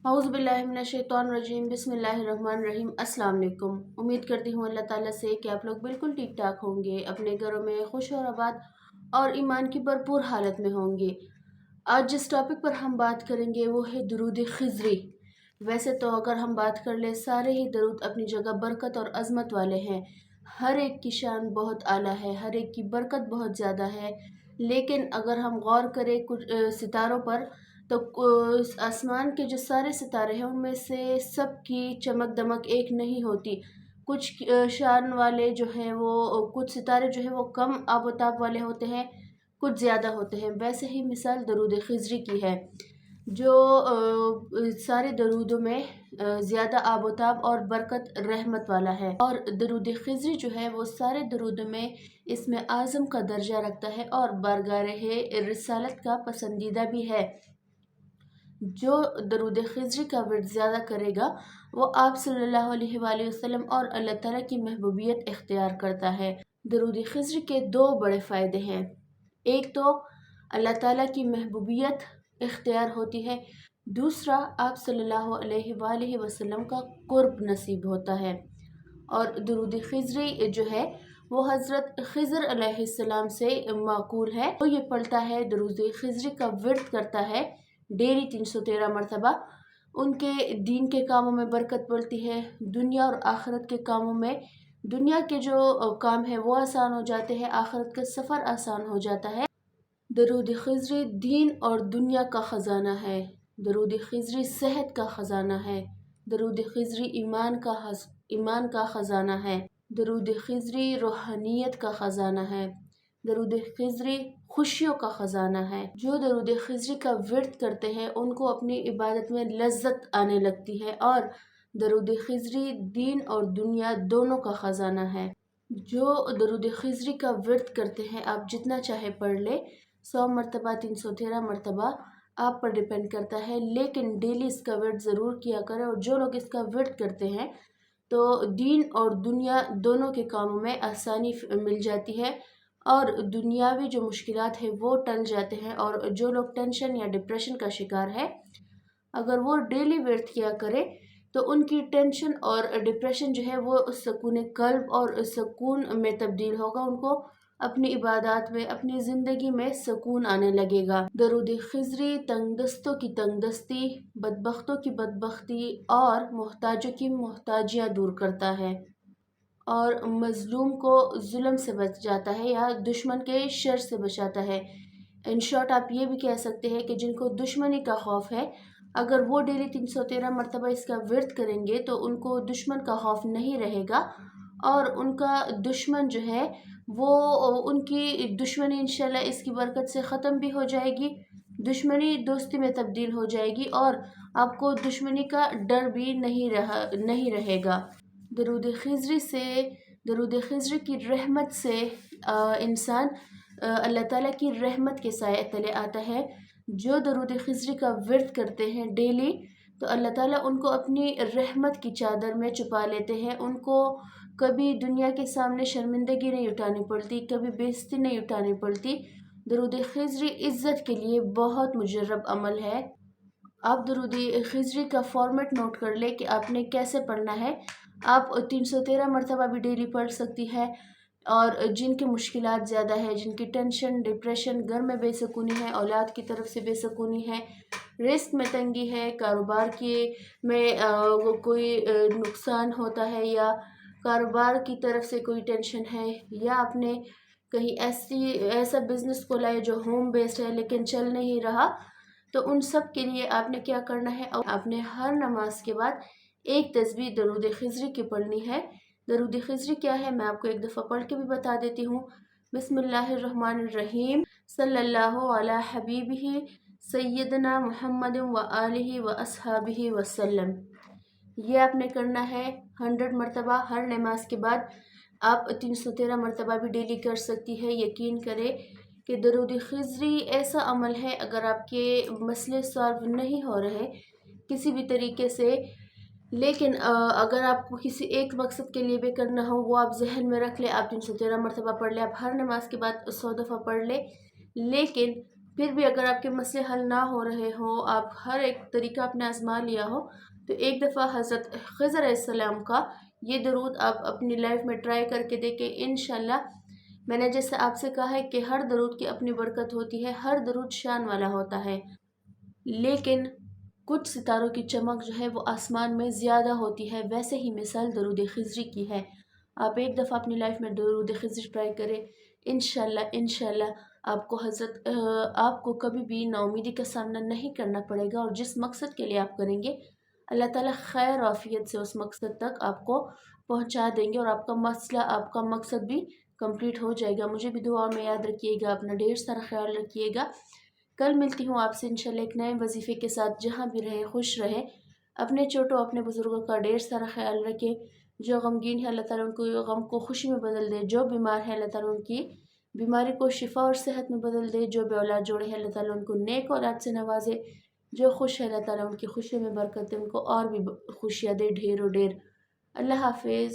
औज़ुबिल्लाहिमिनश्शैतानिर्रजीम बिस्मिल्लाहिर्रहमानिर्रहीम। अस्सलाम वालेकुम। उम्मीद करती हूँ अल्लाह ताला से कि आप लोग बिल्कुल ठीक ठाक होंगे, अपने घरों में खुश और आबाद और ईमान की भरपूर हालत में होंगे। आज जिस टॉपिक पर हम बात करेंगे वो है दुरूद खिज़री। वैसे तो अगर हम बात कर ले, सारे ही दरूद अपनी जगह बरकत और अज़मत वाले हैं। हर एक की शान बहुत आला है, हर एक की बरकत बहुत ज़्यादा है। लेकिन अगर हम गौर करें कुछ सितारों पर, तो आसमान के जो सारे सितारे हैं उनमें से सब की चमक दमक एक नहीं होती। कुछ शान वाले जो हैं वो, कुछ सितारे जो हैं वो कम आबोताब वाले होते हैं, कुछ ज़्यादा होते हैं। वैसे ही मिसाल दरूद खिज़री की है, जो सारे दरूदों में ज़्यादा आबोताब और बरकत रहमत वाला है। और दरूद खिज़री जो है वो सारे दरूदों में इसमें आज़म का दर्जा रखता है और बारगाह रिसालत का पसंदीदा भी है। जो दरूद खिज़री का वर्द ज़्यादा करेगा वो आप सल्लल्लाहु अलैहि वसल्लम और अल्लाह ताला की महबूबियत इख्तियार करता है। दरूद खिज़री के दो बड़े फ़ायदे हैं। एक तो अल्लाह ताला की महबूबियत इख्तियार होती है, दूसरा आप सल्लल्लाहु अलैहि वसल्लम का कुर्ब नसीब होता है। और दरूद खिज़री जो है वो हज़रत खिज़र अलैहिस्सलाम से माक़ूल है। तो ये पढ़ता है, दरूद खिज़री का विर्द करता है डेली 313 मरतबा, उनके दीन के कामों में बरकत पड़ती है। दुनिया और आखिरत के कामों में, दुनिया के जो काम है वो आसान हो जाते हैं, आखिरत का सफ़र आसान हो जाता है। दरूद खिज़री दीन और दुनिया का ख़जाना है। दरूद खिज़री सेहत का ख़जाना है। दरूद खिज़री ईमान का ख़जाना है। दरूद खिज़री रूहानियत का ख़जाना है। दरूद खिज़री खुशियों का ख़जाना है। जो दरूद खिज़री का विर्द करते हैं उनको अपनी इबादत में लज्जत आने लगती है। और दरूद खिज़री दीन और दुनिया दोनों का ख़जाना है। जो दरूद खिज़री का विर्द करते हैं, आप जितना चाहे पढ़ ले, 100 मरतबा 313 मरतबा, आप पर डिपेंड करता है। लेकिन डेली इसका विर्द ज़रूर किया करें। और जो लोग इसका विर्द करते हैं तो दीन और दुनिया दोनों के कामों में आसानी मिल जाती है और दुनियावी जो मुश्किलात है वो टल जाते हैं। और जो लोग टेंशन या डिप्रेशन का शिकार है, अगर वो डेली विर्द किया करे तो उनकी टेंशन और डिप्रेशन जो है वो सुकून कल्ब और सुकून में तब्दील होगा। उनको अपनी इबादत में, अपनी ज़िंदगी में सुकून आने लगेगा। दरूद खिज़री तंगदस्तों की तंगदस्ती, बदबख्तों की बदबख्ती और मोहताजों की मोहताजियाँ दूर करता है और मज़लूम को जुल्म से बच जाता है या दुश्मन के शर से बचाता है। इन शॉर्ट आप ये भी कह सकते हैं कि जिनको दुश्मनी का खौफ है, अगर वो डेली 313 मरतबा इसका विर्द करेंगे तो उनको दुश्मन का खौफ नहीं रहेगा और उनका दुश्मन जो है वो, उनकी दुश्मनी इंशाल्लाह इसकी बरकत से ख़त्म भी हो जाएगी। दुश्मनी दोस्ती में तब्दील हो जाएगी और आपको दुश्मनी का डर भी नहीं रहेगा। दरूद खिज़री की रहमत से इंसान अल्लाह ताला की रहमत के साए तले आता है। जो दरूद खिज़री का विर्द करते हैं डेली, तो अल्लाह ताला उनको अपनी रहमत की चादर में छुपा लेते हैं। उनको कभी दुनिया के सामने शर्मिंदगी नहीं उठानी पड़ती, कभी बेइज्जती नहीं उठानी पड़ती। दरूद खिज़री इज़्ज़त के लिए बहुत मुजर्रब अमल है। आप दरूद खिज़री का फॉर्मेट नोट कर ले कि आपने कैसे पढ़ना है। आप 313 मरतबा भी डेली पढ़ सकती है। और जिनकी मुश्किलात ज़्यादा है, जिनकी टेंशन, डिप्रेशन, घर में बेसुकूनी है, औलाद की तरफ से बेसुकूनी है, रिस्क में तंगी है, कारोबार की में कोई नुकसान होता है, या कारोबार की तरफ से कोई टेंशन है, या आपने कहीं ऐसा बिज़नेस खोला है जो होम बेस्ड है लेकिन चल नहीं रहा, तो उन सब के लिए आपने क्या करना है, आपने हर नमाज के बाद एक तस्बीह दरूद खिज़री की पढ़नी है। दरूद खिज़री क्या है मैं आपको एक दफ़ा पढ़ के भी बता देती हूँ। बिस्मिल्लाहिर्रहमानिर्रहीम, सल्लल्लाहु अला हबीबिही सय्यदना मुहम्मद व आलिहि व अस्हाबिहि वसल्लम। ये आपने करना है 100 मरतबा हर नमाज के बाद। आप 313 मरतबा भी डेली कर सकती है। यकीन करें कि दरूद खिज़री ऐसा अमल है, अगर आपके मसले सॉल्व नहीं हो रहे किसी भी तरीके से, लेकिन अगर आपको किसी एक मकसद के लिए भी करना हो, वो आप जहन में रख ले, आप 313 मरतबा पढ़ ले, आप हर नमाज के बाद 100 दफ़ा पढ़ ले। लेकिन फिर भी अगर आपके मसले हल ना हो रहे हों, आप हर एक तरीका आपने आजमा लिया हो, तो एक दफ़ा हज़रत ख़िज़र अलैहिस्सलाम का ये दरूद आप अपनी लाइफ में ट्राई करके देखें। इंशाल्लाह, मैंने जैसे आपसे कहा है कि हर दरूद की अपनी बरकत होती है, हर दरूद शान वाला होता है, लेकिन कुछ सितारों की चमक जो है वो आसमान में ज़्यादा होती है। वैसे ही मिसाल दरूद खिज़री की है। आप एक दफ़ा अपनी लाइफ में दरूद खिज़री ट्राई करें, इंशाल्लाह इंशाल्लाह आपको कभी भी नाउमीदी का सामना नहीं करना पड़ेगा, और जिस मकसद के लिए आप करेंगे, अल्लाह ताला खैर आफियत से उस मकसद तक आपको पहुंचा देंगे, और आपका मसला, आपका मकसद भी कंप्लीट हो जाएगा। मुझे भी दुआ में याद रखिएगा, अपना ढेर सारा ख्याल रखिएगा। कल मिलती हूँ आपसे इंशाल्लाह एक नए वजीफ़े के साथ। जहाँ भी रहे खुश रहे, अपने छोटों अपने बुज़ुर्गों का ढेर सारा ख्याल रखें। जो गमगीन है अल्लाह ताला उनको गम को खुशी में बदल दे, जो बीमार है अल्लाह ताला उनकी बीमारी को शिफा और सेहत में बदल दे, जो बे औलाद जोड़े हैं अल्लाह ताला उनको नेक औलाद से नवाजे, जो खुश है अल्लाह ताला उनकी खुशियों में बरकत दे, उनको और भी खुशियाँ दे ढेरों ढेर। अल्लाह हाफिज़।